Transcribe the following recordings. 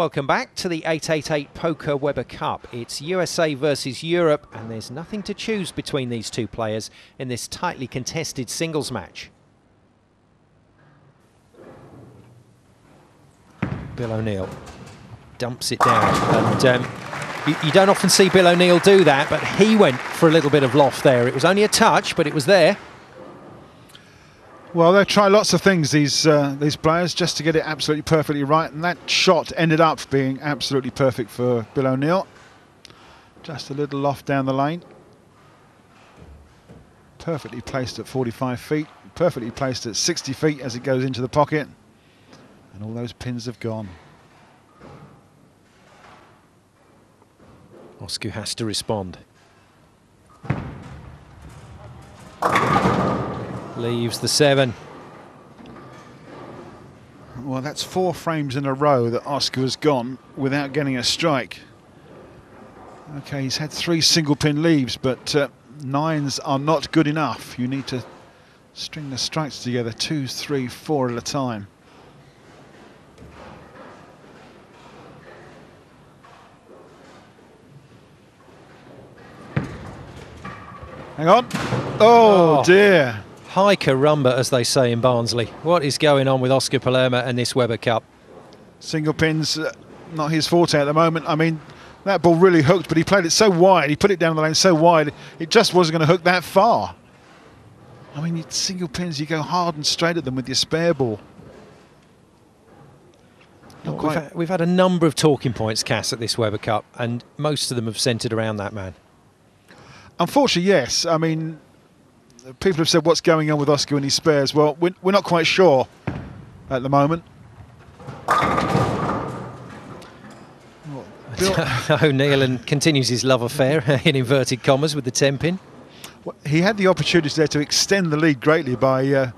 Welcome back to the 888 Poker Weber Cup. It's USA versus Europe, and there's nothing to choose between these two players in this tightly contested singles match. Bill O'Neill dumps it down, and you don't often see Bill O'Neill do that, but he went for a little bit of loft there. It was only a touch, but it was there. Well, they try lots of things, these players, just to get it absolutely perfectly right, and that shot ended up being absolutely perfect for Bill O'Neill. Just a little loft down the lane. Perfectly placed at 45 feet, perfectly placed at 60 feet as it goes into the pocket, and all those pins have gone. Osku has to respond. Leaves the 7. Well, that's 4 frames in a row that Osku has gone without getting a strike. Okay, he's had 3 single pin leaves, but 9s are not good enough. You need to string the strikes together, 2, 3, 4 at a time. Hang on. Oh dear. High caramba, as they say in Barnsley. What is going on with Osku Palermaa and this Weber Cup? Single pins, not his forte at the moment. I mean, that ball really hooked, but he played it so wide. He put it down the lane so wide, it just wasn't going to hook that far. I mean, single pins, you go hard and straight at them with your spare ball. We've had a number of talking points, Cass, at this Weber Cup, and most of them have centred around that man. Unfortunately, yes. I mean, people have said, what's going on with Osku and his spares? Well, we're not quite sure at the moment. O'Neill continues his love affair, in inverted commas, with the 10-pin. Well, he had the opportunity there to extend the lead greatly by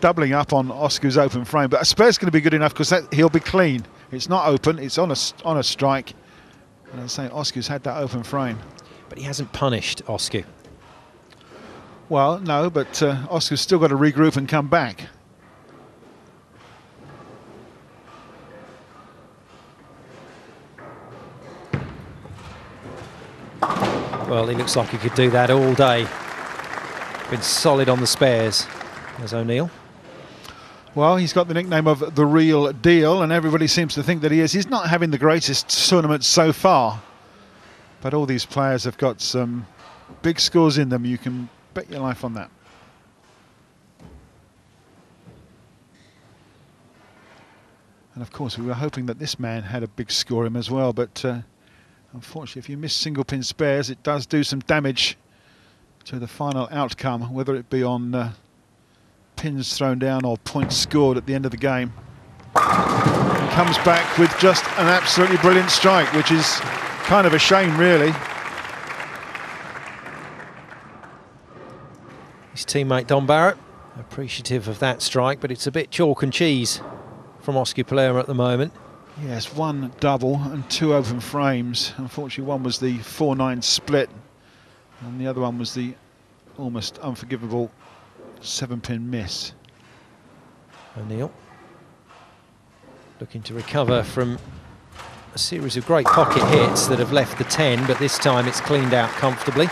doubling up on Osku's open frame. But a spare's going to be good enough because he'll be clean. It's not open, it's on a strike. And I'm saying Osku's had that open frame. But he hasn't punished Osku. Well, no, but Osku's still got to regroup and come back. Well, he looks like he could do that all day. Been solid on the spares, as O'Neill. Well, he's got the nickname of the real deal, and everybody seems to think that he is. He's not having the greatest tournament so far, but all these players have got some big scores in them. You can bet your life on that. And of course, we were hoping that this man had a big score in him as well, but unfortunately, if you miss single pin spares, it does do some damage to the final outcome, whether it be on pins thrown down or points scored at the end of the game. And comes back with just an absolutely brilliant strike, which is kind of a shame, really. His teammate Dom Barrett appreciative of that strike, but it's a bit chalk and cheese from Osku Palermaa at the moment. Yes, 1 double and 2 open frames. Unfortunately, one was the 4-9 split, and the other one was the almost unforgivable 7-pin miss. O'Neill looking to recover from a series of great pocket hits that have left the 10, but this time it's cleaned out comfortably.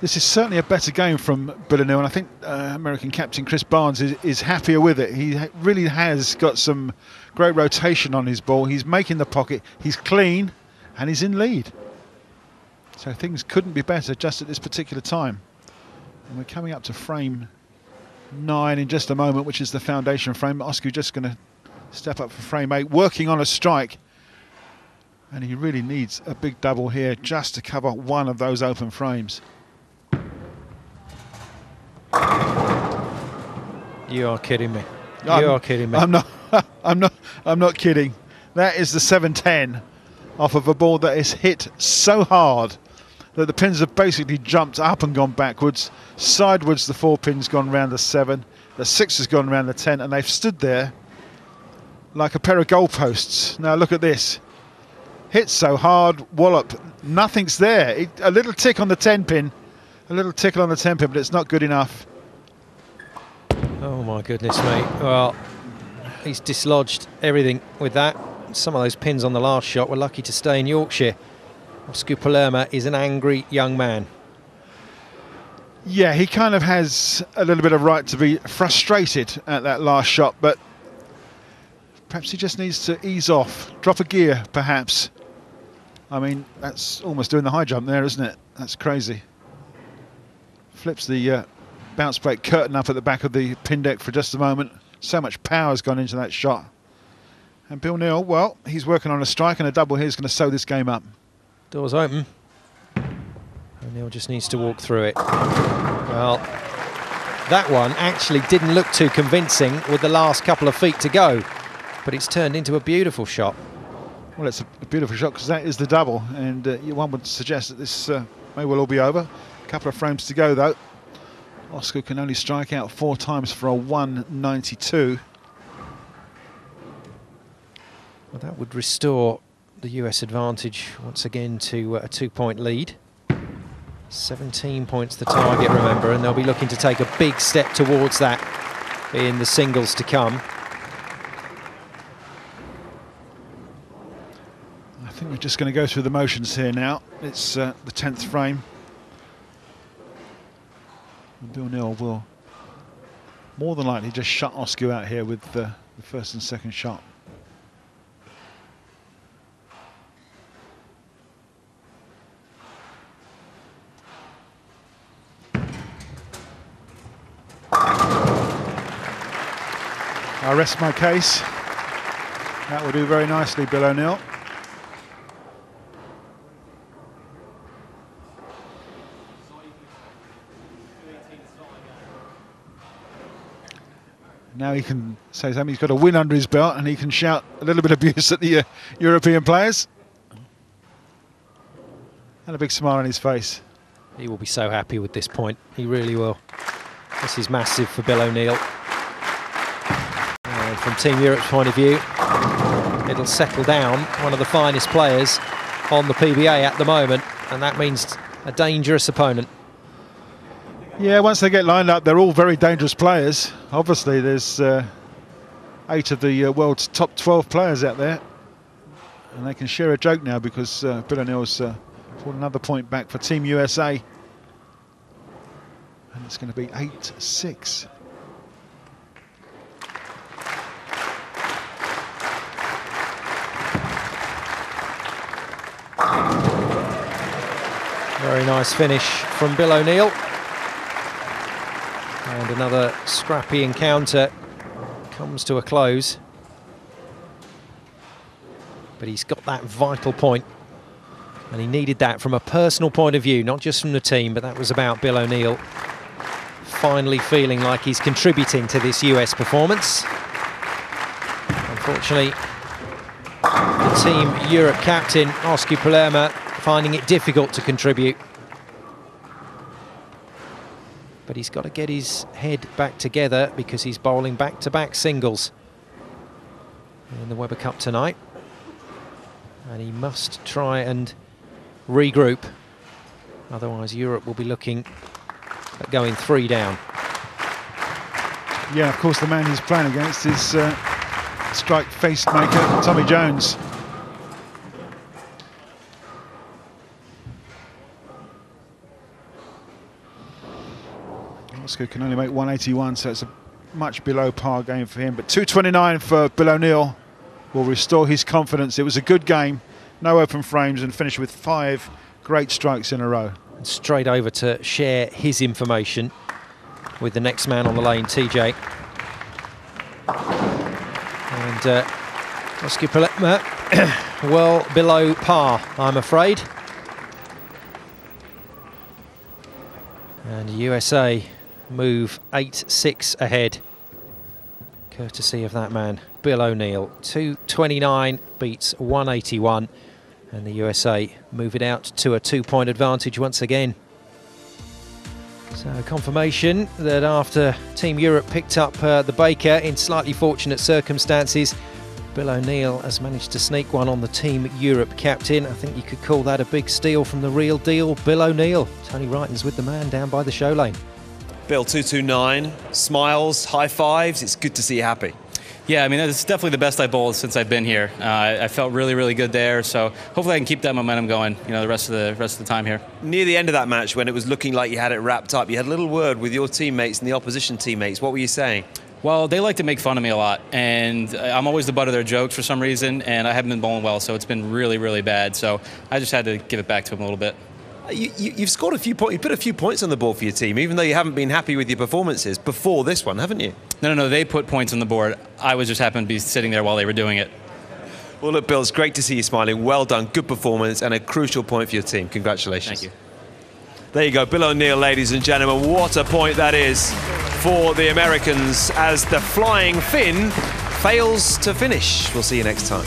This is certainly a better game from Bill O'Neill, and I think American captain Chris Barnes is happier with it. He really has got some great rotation on his ball. He's making the pocket, he's clean, and he's in lead. So things couldn't be better just at this particular time. And we're coming up to frame 9 in just a moment, which is the foundation frame. Osku just going to step up for frame 8, working on a strike. And he really needs a big double here just to cover one of those open frames. You are kidding me. You are kidding me. I'm not kidding. That is the 7-10 off of a ball that is hit so hard that the pins have basically jumped up and gone backwards. Sidewards, the 4 pins gone round the 7. The 6 has gone round the 10, and they've stood there like a pair of goalposts. Now look at this. Hit so hard, wallop. Nothing's there. A little tick on the 10 pin. A little tickle on the 10 pin, but it's not good enough. Oh my goodness me. Well, he's dislodged everything with that. Some of those pins on the last shot were lucky to stay in Yorkshire. Osku Palermaa is an angry young man. Yeah, he kind of has a little bit of right to be frustrated at that last shot, but perhaps he just needs to ease off, drop a gear perhaps. I mean, that's almost doing the high jump there, isn't it? That's crazy. Flips the bounce break curtain up at the back of the pin deck for just a moment. So much power has gone into that shot. And Bill Neal, well, he's working on a strike, and a double here is going to sew this game up. Doors open. O'Neill just needs to walk through it. Well, that one actually didn't look too convincing with the last couple of feet to go, but it's turned into a beautiful shot. Well, it's a beautiful shot because that is the double, and one would suggest that this may well all be over. A couple of frames to go, though. Osku can only strike out 4 times for a 192. Well, that would restore the US advantage once again to a 2-point lead. 17 points the target, remember, and they'll be looking to take a big step towards that in the singles to come. I think we're just going to go through the motions here now. It's the 10th frame. Bill Neal will more than likely just shut Osku out here with the first and second shot. I rest my case. That will do very nicely, Bill O'Neill. Now he can say something. He's got a win under his belt, and he can shout a little bit of abuse at the European players. And a big smile on his face. He will be so happy with this point. He really will. This is massive for Bill O'Neill. And from Team Europe's point of view, it'll settle down one of the finest players on the PBA at the moment, and that means a dangerous opponent. Yeah, once they get lined up, they're all very dangerous players. Obviously, there's 8 of the world's top 12 players out there, and they can share a joke now because Bill O'Neill's pulled another point back for Team USA, and it's going to be 8-6. Very nice finish from Bill O'Neill. And another scrappy encounter comes to a close. But he's got that vital point, and he needed that from a personal point of view, not just from the team, but that was about Bill O'Neill finally feeling like he's contributing to this US performance. Unfortunately, the Team Europe captain, Osku Palermaa, finding it difficult to contribute. But he's got to get his head back together because he's bowling back-to-back singles in the Weber Cup tonight. And he must try and regroup. Otherwise, Europe will be looking at going 3 down. Yeah, of course, the man he's playing against is strike face maker Tommy Jones. Osku can only make 181, so it's a much below par game for him. But 229 for Bill O'Neill will restore his confidence. It was a good game, no open frames, and finished with 5 great strikes in a row. And straight over to share his information with the next man on the lane, TJ. And Osku Palermaa, well below par, I'm afraid. And USA move 8-6 ahead, courtesy of that man, Bill O'Neill. 229 beats 181, and the USA move it out to a 2-point advantage once again. So confirmation that after Team Europe picked up the Baker in slightly fortunate circumstances, Bill O'Neill has managed to sneak one on the Team Europe captain. I think you could call that a big steal from the real deal, Bill O'Neill. Tony Wrighton's with the man down by the show lane. Bill, 229, smiles, high fives, it's good to see you happy. Yeah, I mean, it's definitely the best I bowled since I've been here. I felt really, really good there, so hopefully I can keep that momentum going, the rest of the time here. Near the end of that match, when it was looking like you had it wrapped up, you had a little word with your teammates and the opposition teammates. What were you saying? Well, they like to make fun of me a lot, and I'm always the butt of their jokes for some reason, and I haven't been bowling well, so it's been really, really bad. So I just had to give it back to them a little bit. You've scored a few points. You put a few points on the board for your team, even though you haven't been happy with your performances before this one, haven't you? No. They put points on the board. I was just happened to be sitting there while they were doing it. Well, look, Bill, it's great to see you smiling. Well done. Good performance and a crucial point for your team. Congratulations. Thank you. There you go. Bill O'Neill, ladies and gentlemen. What a point that is for the Americans as the Flying Finn fails to finish. We'll see you next time.